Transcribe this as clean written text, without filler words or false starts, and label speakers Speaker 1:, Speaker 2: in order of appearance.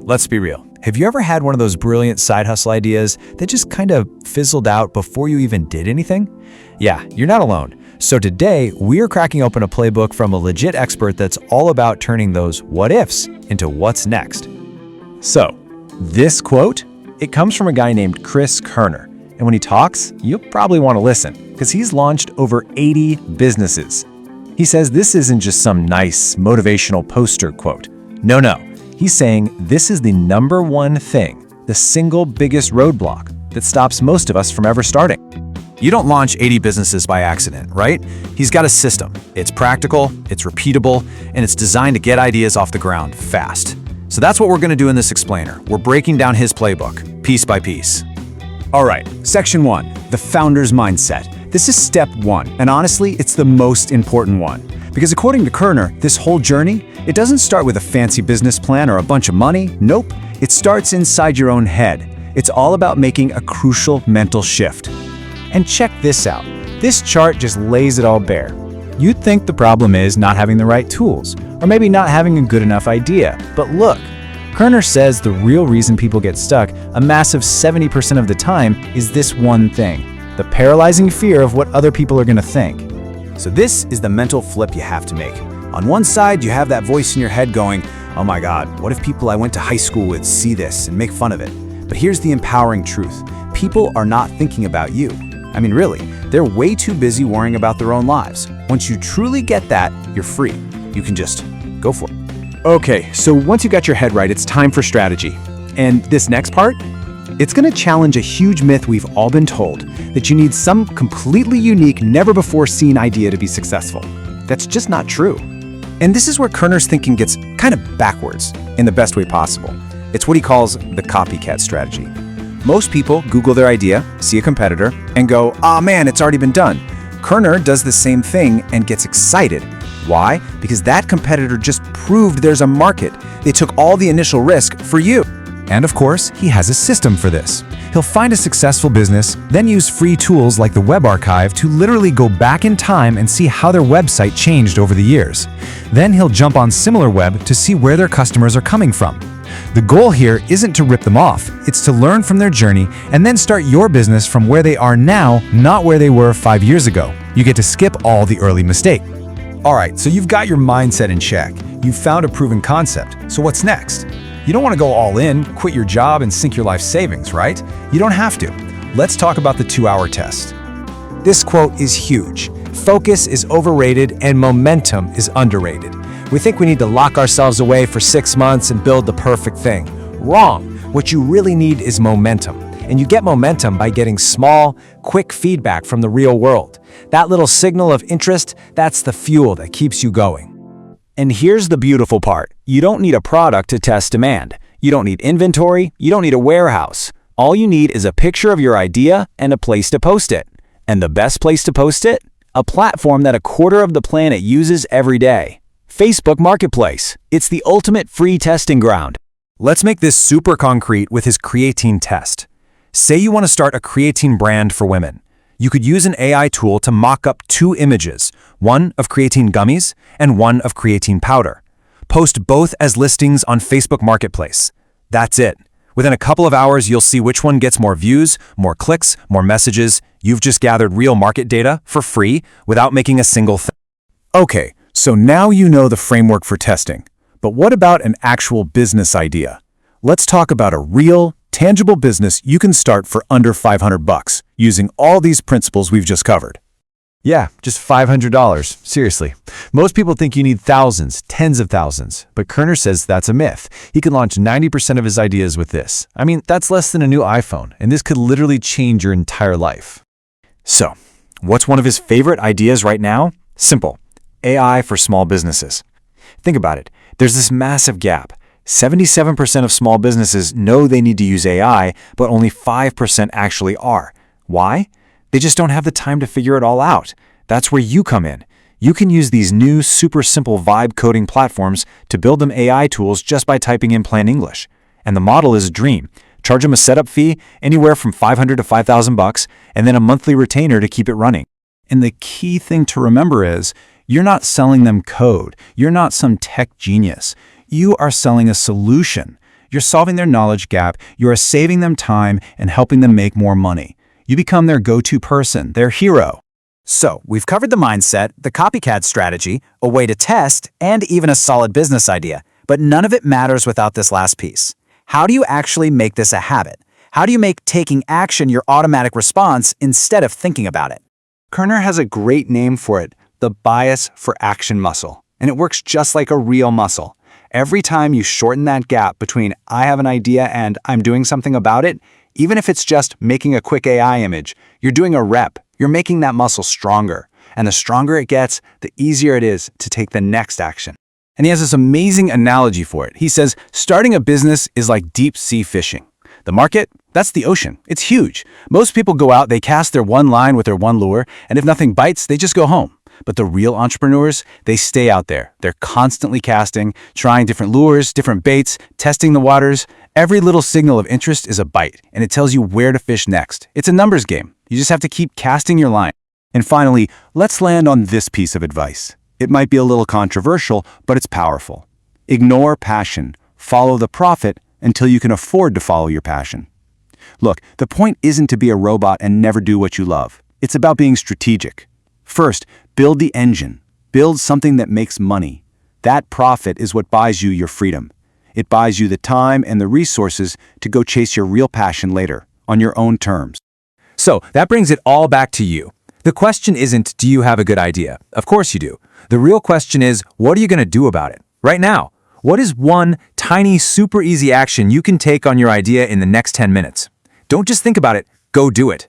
Speaker 1: Let's be real. Have you ever had one of those brilliant side hustle ideas that just kind of fizzled out before you even did anything? Yeah, you're not alone. So today, we're cracking open a playbook from a legit expert that's all about turning those what ifs into what's next. So, this quote, it comes from a guy named Kerner. And when he talks, you'll probably want to listen because he's launched over 80 businesses. He says this isn't just some nice motivational poster quote. No. He's saying this is the number one thing, the single biggest roadblock that stops most of us from ever starting. You don't launch 80 businesses by accident, right? He's got a system. It's practical, it's repeatable, and it's designed to get ideas off the ground fast. So that's what we're going to do in this explainer. We're breaking down his playbook, piece by piece.
Speaker 2: All right, section 1, the founder's mindset. This is step 1, and honestly, it's the most important one. Because according to Kerner, this whole journey, it doesn't start with a fancy business plan or a bunch of money. Nope, it starts inside your own head. It's all about making a crucial mental shift. And check this out. This chart just lays it all bare. You'd think the problem is not having the right tools, or maybe not having a good enough idea. But look, Kerner says the real reason people get stuck, a massive 70% of the time, is this one thing. The paralyzing fear of what other people are going to think. So this is the mental flip you have to make. On one side, you have that voice in your head going, oh my God, what if people I went to high school with see this and make fun of it? But here's the empowering truth. People are not thinking about you. I mean, really, they're way too busy worrying about their own lives. Once you truly get that, you're free. You can just go for it. Okay, so once you got your head right, it's time for strategy. And this next part, it's going to challenge a huge myth we've all been told, that you need some completely unique, never-before-seen idea to be successful. That's just not true. And this is where Kerner's thinking gets kind of backwards in the best way possible. It's what he calls the copycat strategy. Most people Google their idea, see a competitor, and go, "Ah, man, it's already been done." Kerner does the same thing and gets excited. Why? Because that competitor just proved there's a market. They took all the initial risk for you. And of course, he has a system for this. He'll find a successful business, then use free tools like the web archive to literally go back in time and see how their website changed over the years. Then he'll jump on similar web to see where their customers are coming from. The goal here isn't to rip them off, it's to learn from their journey and then start your business from where they are now, not where they were 5 years ago. You get to skip all the early mistakes. All right, so you've got your mindset in check. You've found a proven concept. So what's next? You don't want to go all in, quit your job, and sink your life savings, right? You don't have to. Let's talk about the 2-hour test. This quote is huge. Focus is overrated and momentum is underrated. We think we need to lock ourselves away for 6 months and build the perfect thing. Wrong. What you really need is momentum. And you get momentum by getting small, quick feedback from the real world. That little signal of interest, that's the fuel that keeps you going. And here's the beautiful part. You don't need a product to test demand. You don't need inventory. You don't need a warehouse. All you need is a picture of your idea and a place to post it. And the best place to post it? A platform that a quarter of the planet uses every day. Facebook Marketplace. It's the ultimate free testing ground. Let's make this super concrete with his creatine test. Say you want to start a creatine brand for women. You could use an AI tool to mock up 2 images, one of creatine gummies and one of creatine powder. Post both as listings on Facebook Marketplace. That's it. Within a couple of hours, you'll see which one gets more views, more clicks, more messages. You've just gathered real market data for free without making a single thing. Okay, so now you know the framework for testing. But what about an actual business idea? Let's talk about a real, tangible business you can start for under $500 using all these principles we've just covered.
Speaker 1: Yeah, just $500. Seriously. Most people think you need thousands, tens of thousands, but Kerner says that's a myth. He can launch 90% of his ideas with this. I mean, that's less than a new iPhone, and this could literally change your entire life.
Speaker 2: So, what's one of his favorite ideas right now? Simple. AI for small businesses. Think about it. There's this massive gap. 77% of small businesses know they need to use AI, but only 5% actually are. Why? They just don't have the time to figure it all out. That's where you come in. You can use these new super simple vibe coding platforms to build them AI tools just by typing in plain English. And the model is a dream. Charge them a setup fee anywhere from $500 to $5,000 and then a monthly retainer to keep it running. And the key thing to remember is you're not selling them code. You're not some tech genius. You are selling a solution. You're solving their knowledge gap, you're saving them time and helping them make more money. You become their go-to person, their hero.
Speaker 1: So, we've covered the mindset, the copycat strategy, a way to test, and even a solid business idea. But none of it matters without this last piece. How do you actually make this a habit? How do you make taking action your automatic response instead of thinking about it?
Speaker 2: Kerner has a great name for it, the bias for action muscle. And it works just like a real muscle. Every time you shorten that gap between I have an idea and I'm doing something about it, even if it's just making a quick AI image, you're doing a rep. You're making that muscle stronger. And the stronger it gets, the easier it is to take the next action. And he has this amazing analogy for it. He says, starting a business is like deep sea fishing. The market, that's the ocean. It's huge. Most people go out, they cast their one line with their one lure, and if nothing bites, they just go home. But the real entrepreneurs, they stay out there. They're constantly casting, trying different lures, different baits, testing the waters. Every little signal of interest is a bite, and it tells you where to fish next. It's a numbers game. You just have to keep casting your line. And finally, let's land on this piece of advice. It might be a little controversial, but it's powerful. Ignore passion. Follow the profit until you can afford to follow your passion. Look, the point isn't to be a robot and never do what you love. It's about being strategic. First, build the engine. Build something that makes money. That profit is what buys you your freedom. It buys you the time and the resources to go chase your real passion later, on your own terms.
Speaker 1: So, that brings it all back to you. The question isn't, do you have a good idea? Of course you do. The real question is, what are you going to do about it? Right now. What is one tiny, super easy action you can take on your idea in the next 10 minutes? Don't just think about it, go do it.